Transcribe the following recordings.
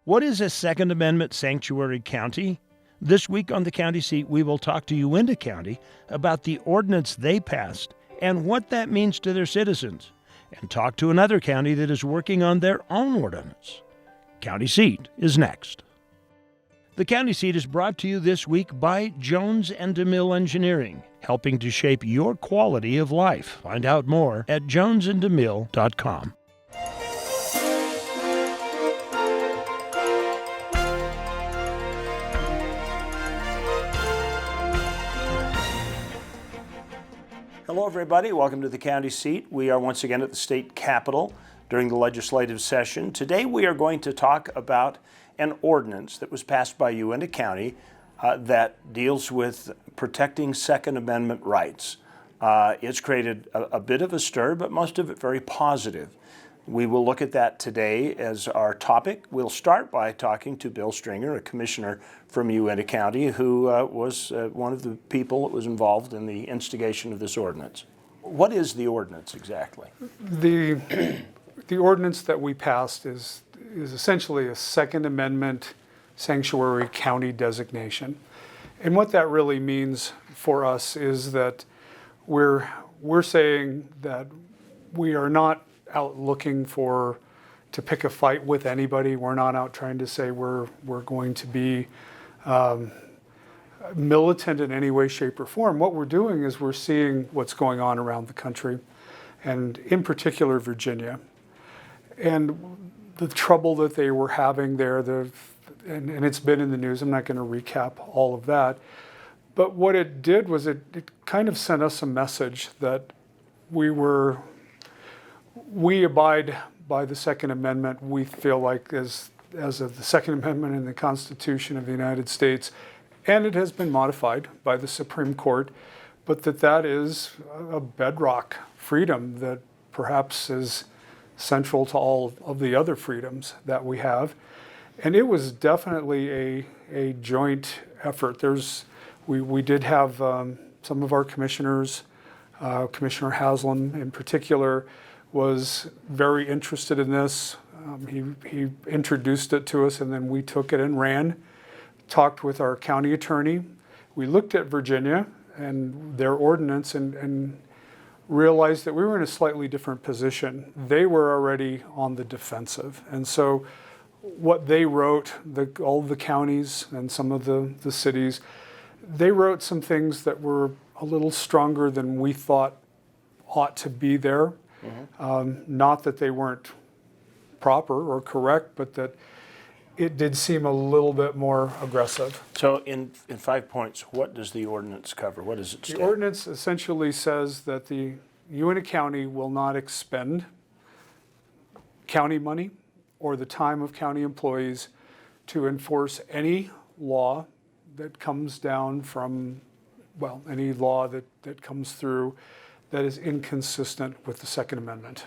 What is a Second Amendment sanctuary county? This week on the County Seat, we will talk to Uintah County about the ordinance they passed and what that means to their citizens, and talk to another county that is working on their own ordinance. County Seat is next. The County Seat is brought to you this week by Jones and DeMille Engineering, helping to shape your quality of life. Find out more at jonesanddemille.com. Hello, everybody. Welcome to the County Seat. We are once again at the state capitol during the legislative session. Today we are going to talk about an ordinance that was passed by Uintah County that deals with protecting Second Amendment rights. It's created a bit of a stir, but most of it very positive. We will look at that today as our topic. We'll start by talking to Bill Stringer, a commissioner from Uintah County, who was one of the people that was involved in the instigation of this ordinance. What is the ordinance exactly? The ordinance that we passed is essentially a Second Amendment sanctuary county designation. And what that really means for us is that we're saying that we are not out looking to pick a fight with anybody. We're not out trying to say we're going to be militant in any way, shape, or form. What we're doing is we're seeing what's going on around the country, and in particular Virginia, and the trouble that they were having there. And it's been in the news. I'm not going to recap all of that. But what it did was it kind of sent us a message that we abide by the Second Amendment. We feel like as of the Second Amendment in the Constitution of the United States, and it has been modified by the Supreme Court, but that is a bedrock freedom that perhaps is central to all of the other freedoms that we have. And it was definitely a joint effort. We did have some of our commissioners, Commissioner Haslam in particular, was very interested in this. He introduced it to us, and then we took it and ran, talked with our county attorney. We looked at Virginia and their ordinance and realized that we were in a slightly different position. They were already on the defensive. And so what they wrote, all the counties and some of the cities, they wrote some things that were a little stronger than we thought ought to be there. Not that they weren't proper or correct, but that it did seem a little bit more aggressive. So in 5 points, what does the ordinance cover? What does it state? The ordinance essentially says that the Uintah County will not expend county money or the time of county employees to enforce any law that comes down from, any law that comes through that is inconsistent with the Second Amendment.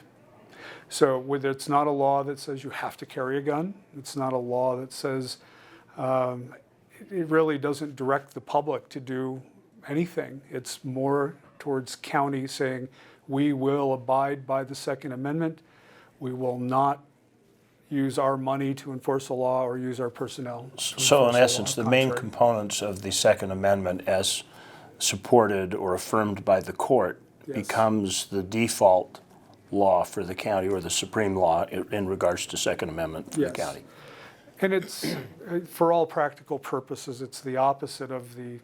So it's not a law that says you have to carry a gun. It's not a law that says it really doesn't direct the public to do anything. It's more towards county saying we will abide by the Second Amendment. We will not use our money to enforce a law or use our personnel. So in essence, the main components of the Second Amendment as supported or affirmed by the court becomes the default law for the county, or the supreme law in regards to Second Amendment for the county. And it's, for all practical purposes, it's the opposite of the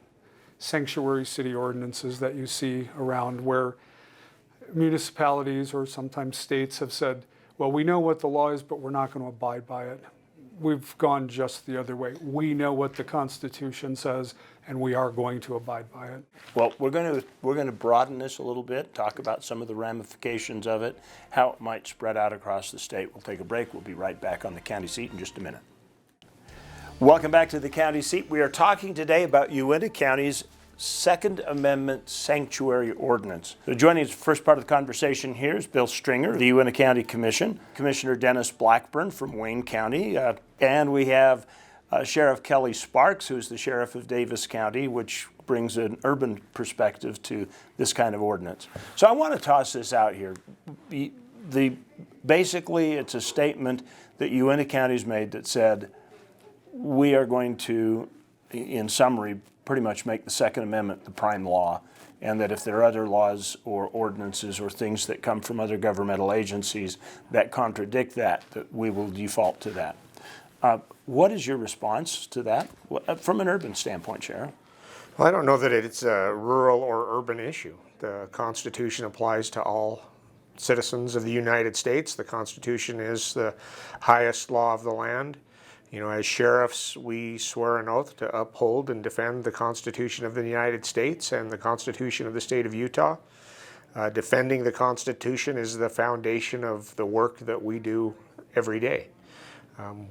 sanctuary city ordinances that you see around, where municipalities or sometimes states have said, well, we know what the law is, but we're not going to abide by it. We've gone just the other way. We know what the Constitution says, and we are going to abide by it. Well, we're going to broaden this a little bit, talk about some of the ramifications of it, how it might spread out across the state. We'll take a break. We'll be right back on the County Seat in just a minute. Welcome back to the County Seat. We are talking today about Uintah County's Second Amendment Sanctuary Ordinance. So joining us for the first part of the conversation here is Bill Stringer, the Uintah County Commission, Commissioner Dennis Blackburn from Wayne County, and we have Sheriff Kelly Sparks, who's the Sheriff of Davis County, which brings an urban perspective to this kind of ordinance. So I want to toss this out here. Basically, it's a statement that Uintah County's made that said, we are going to, in summary, pretty much make the Second Amendment the prime law, and that if there are other laws or ordinances or things that come from other governmental agencies that contradict that, that we will default to that. What is your response to that from an urban standpoint, Sheriff? Well, I don't know that it's a rural or urban issue. The Constitution applies to all citizens of the United States. The Constitution is the highest law of the land. You know, as sheriffs, we swear an oath to uphold and defend the Constitution of the United States and the Constitution of the state of Utah. Defending the Constitution is the foundation of the work that we do every day.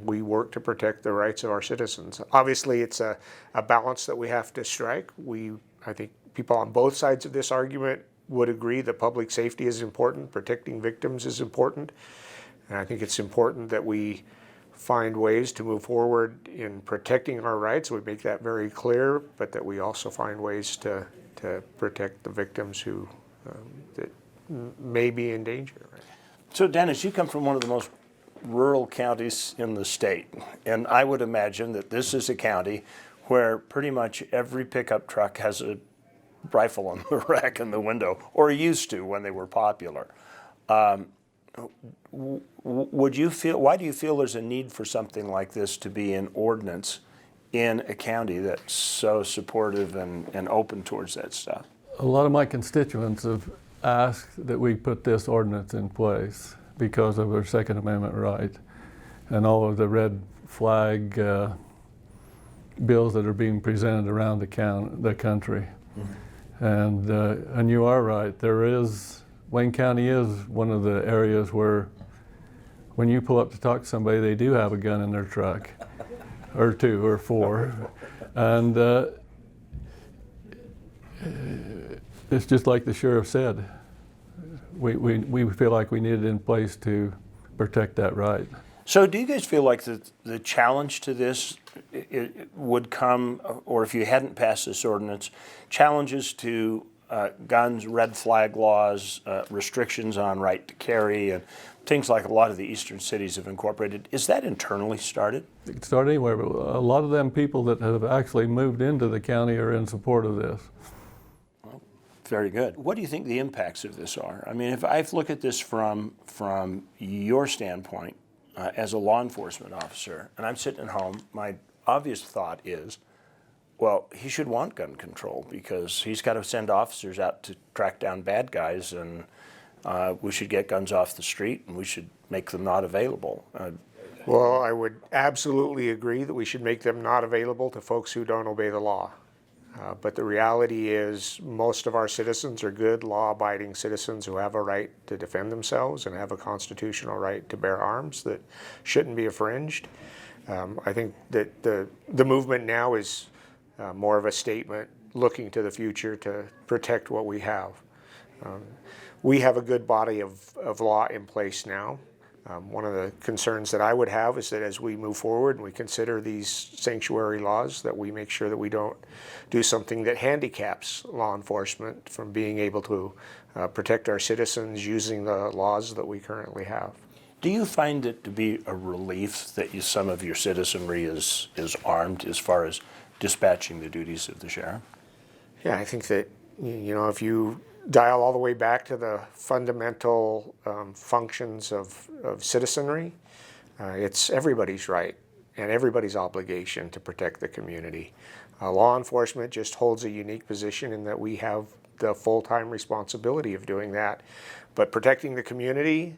We work to protect the rights of our citizens. Obviously, it's a balance that we have to strike. I think people on both sides of this argument would agree that public safety is important, protecting victims is important, and I think it's important that we find ways to move forward in protecting our rights. We make that very clear, but that we also find ways to protect the victims who that may be in danger. Right? So, Dennis, you come from one of the most rural counties in the state, and I would imagine that this is a county where pretty much every pickup truck has a rifle on the rack in the window, or used to when they were popular. Would you feel? Why do you feel there's a need for something like this to be an ordinance in a county that's so supportive and open towards that stuff? A lot of my constituents have asked that we put this ordinance in place because of our Second Amendment right and all of the red flag bills that are being presented around the country. Mm-hmm. And you are right. Wayne County is one of the areas where when you pull up to talk to somebody, they do have a gun in their truck, or two or four. And it's just like the sheriff said. We feel like we need it in place to protect that right. So do you guys feel like the challenge to this it would come, or if you hadn't passed this ordinance, challenges to guns, red flag laws, restrictions on right to carry, and things like a lot of the eastern cities have incorporated, is that internally started? It can start anywhere, but a lot of them people that have actually moved into the county are in support of this. Very good. What do you think the impacts of this are? I mean, if I look at this from your standpoint as a law enforcement officer, and I'm sitting at home, my obvious thought is, well, he should want gun control because he's got to send officers out to track down bad guys, and we should get guns off the street and we should make them not available. Well, I would absolutely agree that we should make them not available to folks who don't obey the law. But the reality is most of our citizens are good, law-abiding citizens who have a right to defend themselves and have a constitutional right to bear arms that shouldn't be infringed. I think that the movement now is more of a statement looking to the future to protect what we have. We have a good body of law in place now. One of the concerns that I would have is that as we move forward and we consider these sanctuary laws, that we make sure that we don't do something that handicaps law enforcement from being able to protect our citizens using the laws that we currently have. Do you find it to be a relief that some of your citizenry is armed as far as dispatching the duties of the sheriff? Yeah, I think that, if you dial all the way back to the fundamental functions of citizenry, it's everybody's right and everybody's obligation to protect the community. Law enforcement just holds a unique position in that we have the full-time responsibility of doing that. But protecting the community,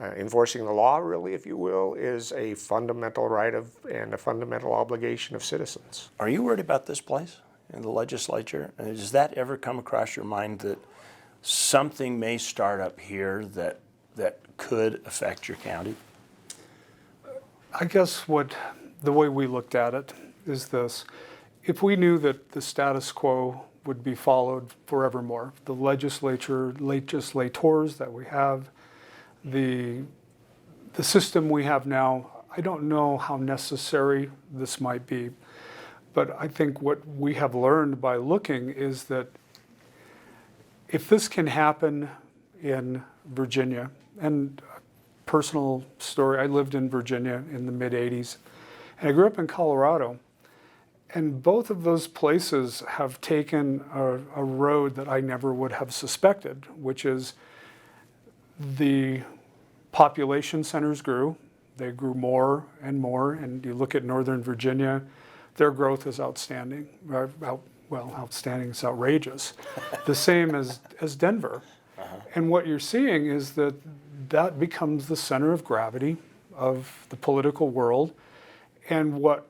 enforcing the law, really, if you will, is a fundamental right and a fundamental obligation of citizens. Are you worried about this place in the legislature? And does that ever come across your mind that something may start up here that could affect your county? I guess the way we looked at it is this. If we knew that the status quo would be followed forevermore, the legislators that we have, the system we have now, I don't know how necessary this might be. But I think what we have learned by looking is that if this can happen in Virginia, and personal story, I lived in Virginia in the mid-'80s, And I grew up in Colorado, and both of those places have taken a road that I never would have suspected, which is the population centers grew. They grew more and more, and you look at Northern Virginia, their growth is outstanding. Well, outstanding is outrageous. The same as Denver. And what you're seeing is that becomes the center of gravity of the political world. And what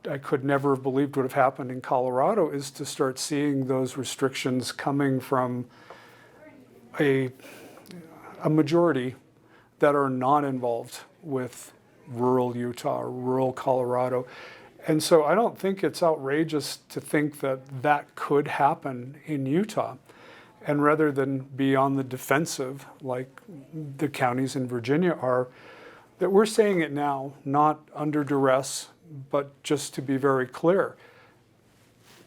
I could never have believed would have happened in Colorado is to start seeing those restrictions coming from a majority that are not involved with rural Utah or rural Colorado. And so I don't think it's outrageous to think that could happen in Utah. And rather than be on the defensive like the counties in Virginia are, that we're saying it now, not under duress, but just to be very clear.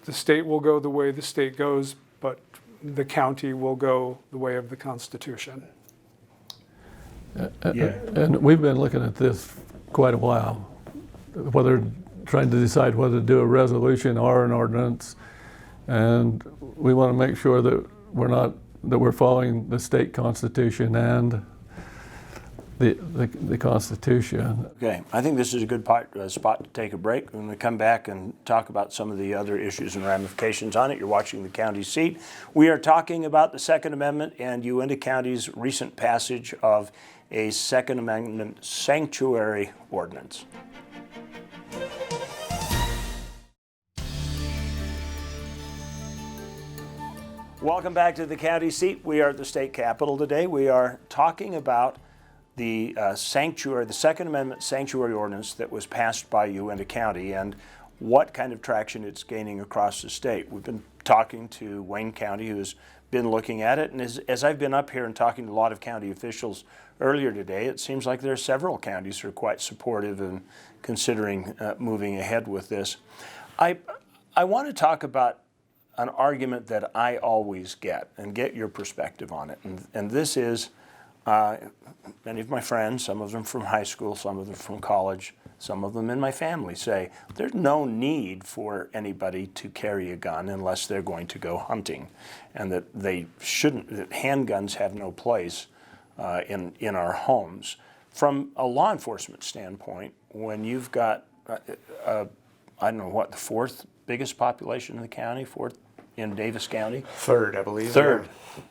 The state will go the way the state goes, but the county will go the way of the Constitution. And we've been looking at this quite a while, trying to decide whether to do a resolution or an ordinance, and we want to make sure that we're following the state constitution and the Constitution. Okay, I think this is a good spot to take a break. When we come back and talk about some of the other issues and ramifications on it, you're watching the county seat. We are talking about the Second Amendment and Uintah County's recent passage of a Second Amendment sanctuary ordinance. Welcome back to the county seat. We are at the state capitol today. We are talking about the Second Amendment sanctuary ordinance that was passed by Uintah County and what kind of traction it's gaining across the state. We've been talking to Wayne County, who's been looking at it, and as I've been up here and talking to a lot of county officials earlier today, it seems like there are several counties who are quite supportive and considering moving ahead with this. I want to talk about an argument that I always get and get your perspective on it, and this is many of my friends, some of them from high school, some of them from college, some of them in my family say there's no need for anybody to carry a gun unless they're going to go hunting, and that that handguns have no place in our homes. From a law enforcement standpoint, when you've got, I don't know what, the fourth biggest population in the county, fourth in Davis County? Third, I believe. Third. Yeah.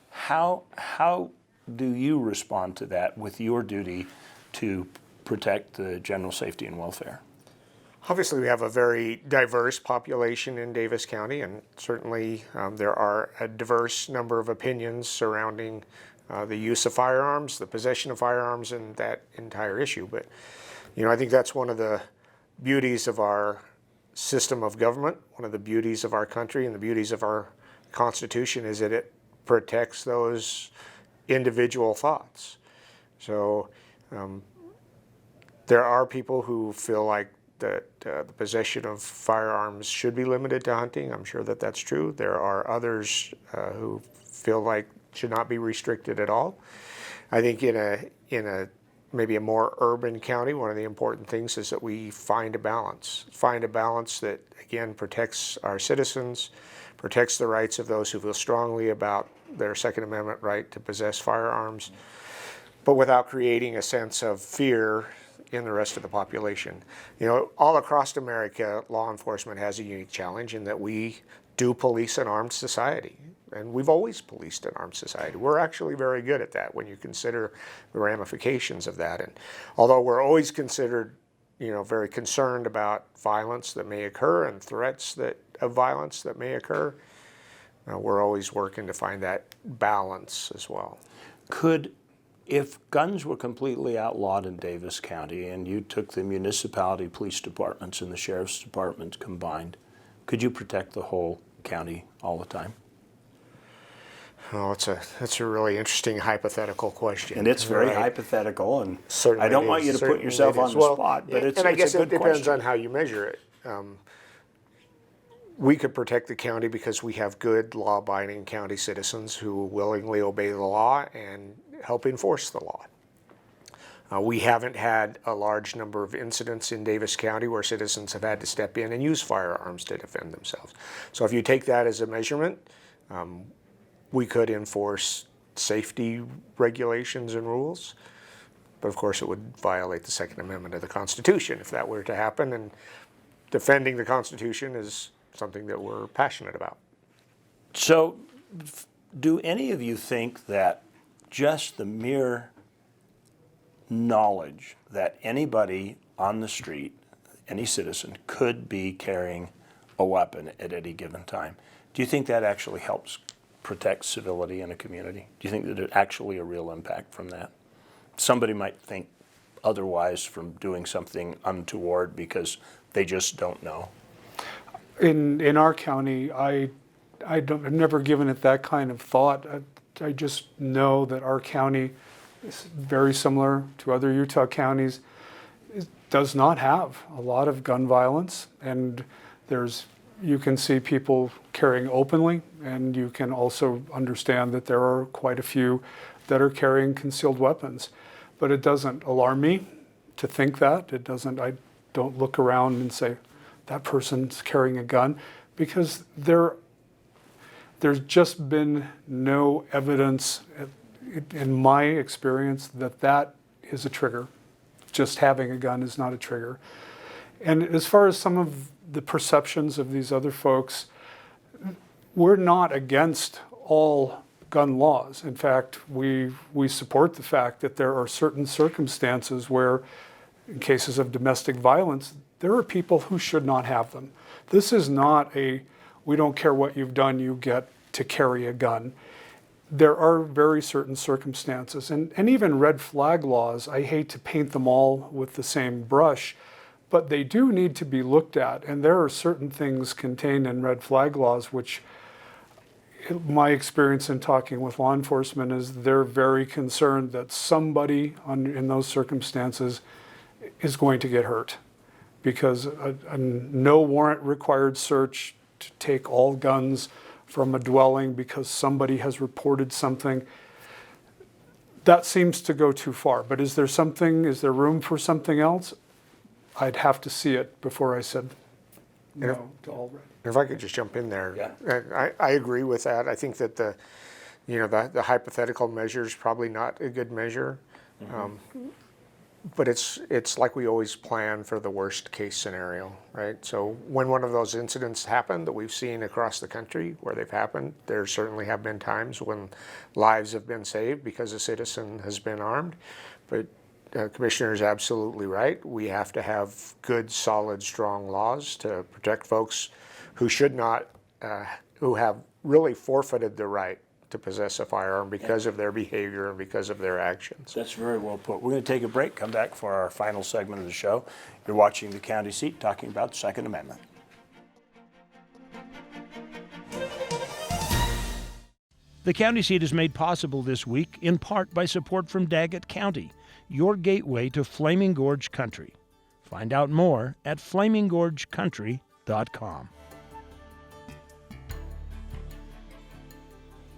How do you respond to that with your duty to protect the general safety and welfare? Obviously, we have a very diverse population in Davis County, and certainly there are a diverse number of opinions surrounding the use of firearms, the possession of firearms, and that entire issue. But, I think that's one of the beauties of our system of government, one of the beauties of our country, and the beauties of our Constitution is that it protects those individual thoughts. So there are people who feel like that the possession of firearms should be limited to hunting. I'm sure that that's true. There are others who feel like should not be restricted at all. I think in a maybe a more urban county, one of the important things is that we find a balance that again protects our citizens, protects the rights of those who feel strongly about their Second Amendment right to possess firearms, but without creating a sense of fear in the rest of the population. All across America, law enforcement has a unique challenge in that we do police an armed society. And we've always policed an armed society. We're actually very good at that when you consider the ramifications of that. And although we're always considered, very concerned about violence that may occur and threats of violence that may occur, we're always working to find that balance as well. If guns were completely outlawed in Davis County and you took the municipality police departments and the sheriff's department combined, could you protect the whole county all the time? Oh, that's a really interesting hypothetical question. And it's very hypothetical, and certainly I don't want you to put yourself on the spot, but it's a good question. And I guess it depends on how you measure it. We could protect the county because we have good law-abiding county citizens who willingly obey the law and help enforce the law. We haven't had a large number of incidents in Davis County where citizens have had to step in and use firearms to defend themselves. So if you take that as a measurement, we could enforce safety regulations and rules, but of course it would violate the Second Amendment of the Constitution if that were to happen, and defending the Constitution is something that we're passionate about. So, do any of you think that just the mere knowledge that anybody on the street, any citizen, could be carrying a weapon at any given time, do you think that actually helps protect civility in a community? Do you think that there's actually a real impact from that? Somebody might think otherwise from doing something untoward because they just don't know. In our county, I've never given it that kind of thought. I just know that our county is very similar to other Utah counties. It does not have a lot of gun violence, and you can see people carrying openly, and you can also understand that there are quite a few that are carrying concealed weapons. But it doesn't alarm me to think that. I don't look around and say, that person's carrying a gun, because there's just been no evidence in my experience that is a trigger. Just having a gun is not a trigger. And as far as some of the perceptions of these other folks, we're not against all gun laws. In fact, we support the fact that there are certain circumstances where, in cases of domestic violence, there are people who should not have them. This is not we don't care what you've done, you get to carry a gun. There are very certain circumstances, and even red flag laws, I hate to paint them all with the same brush, but they do need to be looked at. And there are certain things contained in red flag laws which, my experience in talking with law enforcement is they're very concerned that somebody in those circumstances is going to get hurt, because a no warrant required search to take all guns from a dwelling because somebody has reported something, that seems to go too far. But is there room for something else? I'd have to see it before I said no to all red. If I could just jump in there, Yeah. I agree with that. I think that the hypothetical measure is probably not a good measure, but it's like we always plan for the worst case scenario, right? So when one of those incidents happen that we've seen across the country where they've happened, there certainly have been times when lives have been saved because a citizen has been armed. But Commissioner is absolutely right. We have to have good, solid, strong laws to protect folks who should not, who have really forfeited the right to possess a firearm because of their behavior and because of their actions. That's very well put. We're going to take a break, come back for our final segment of the show. You're watching The County Seat, talking about the Second Amendment. The County Seat is made possible this week in part by support from Daggett County, your gateway to Flaming Gorge Country. Find out more at flaminggorgecountry.com.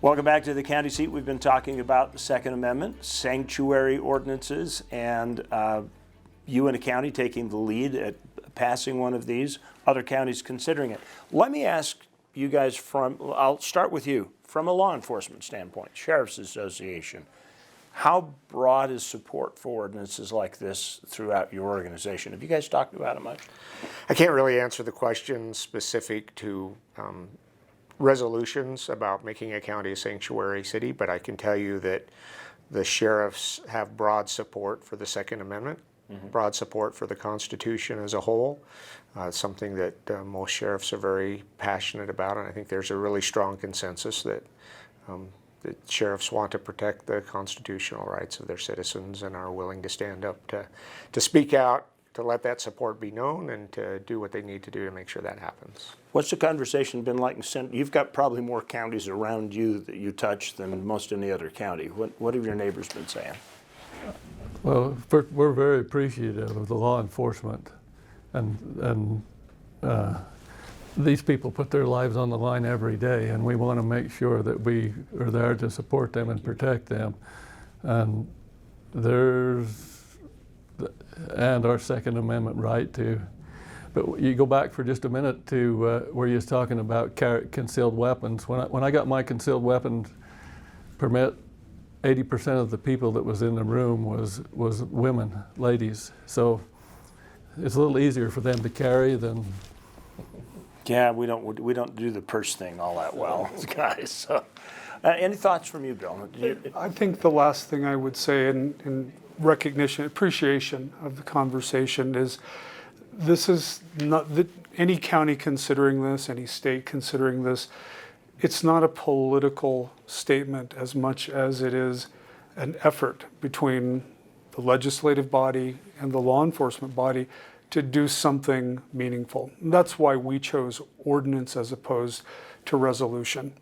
Welcome back to the County Seat. We've been talking about the Second Amendment, sanctuary ordinances, and Uintah County taking the lead at passing one of these, other counties considering it. Let me ask you guys I'll start with you, from a law enforcement standpoint, Sheriff's Association. How broad is support for ordinances like this throughout your organization? Have you guys talked about it much? I can't really answer the question specific to resolutions about making a county a sanctuary city, but I can tell you that the sheriffs have broad support for the Second Amendment, broad support for the Constitution as a whole, something that most sheriffs are very passionate about, and I think there's a really strong consensus that sheriffs want to protect the constitutional rights of their citizens and are willing to stand up to speak out, to let that support be known, and to do what they need to do to make sure that happens. What's the conversation been like? You've got probably more counties around you that you touch than most any other county. What have your neighbors been saying? Well, we're very appreciative of the law enforcement, and these people put their lives on the line every day, and we want to make sure that we are there to support them and protect them. And there's and our Second Amendment right to. But you go back for just a minute to where you was talking about concealed weapons. When I got my concealed weapons permit, 80% of the people that was in the room was women, ladies. So it's a little easier for them to carry than. Yeah, we don't do the purse thing all that well, guys. So, any thoughts from you, Bill? I think the last thing I would say in recognition, appreciation of the conversation is this is not that any county considering this, any state considering this, it's not a political statement as much as it is an effort between the legislative body and the law enforcement body to do something meaningful. And that's why we chose ordinance as opposed to resolution.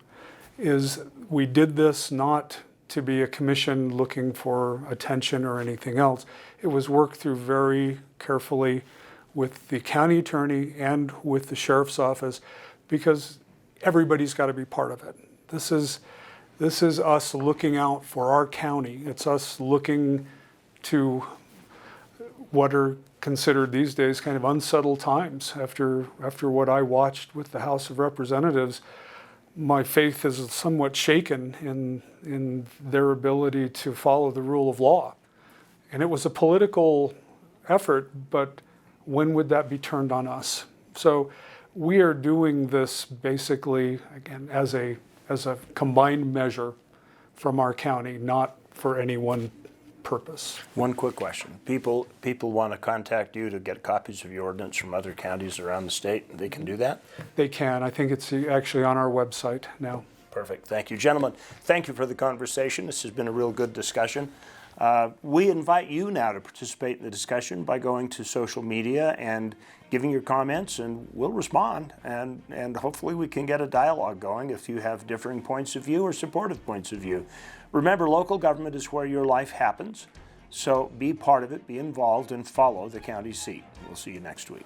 Is we did this not to be a commission looking for attention or anything else. It was worked through very carefully with the county attorney and with the sheriff's office, because everybody's got to be part of it. This is us looking out for our county. It's us looking to what are considered these days kind of unsettled times. After what I watched with the House of Representatives, my faith is somewhat shaken in their ability to follow the rule of law. And it was a political effort, but when would that be turned on us? So we are doing this basically, again, as a combined measure from our county, not for any one purpose. One quick question. People want to contact you to get copies of your ordinance from other counties around the state. They can do that? They can. I think it's actually on our website now. Perfect. Thank you. Gentlemen, thank you for the conversation. This has been a real good discussion. We invite you now to participate in the discussion by going to social media and giving your comments, and we'll respond, and hopefully we can get a dialogue going if you have differing points of view or supportive points of view. Remember, local government is where your life happens, so be part of it, be involved, and follow the county seat. We'll see you next week.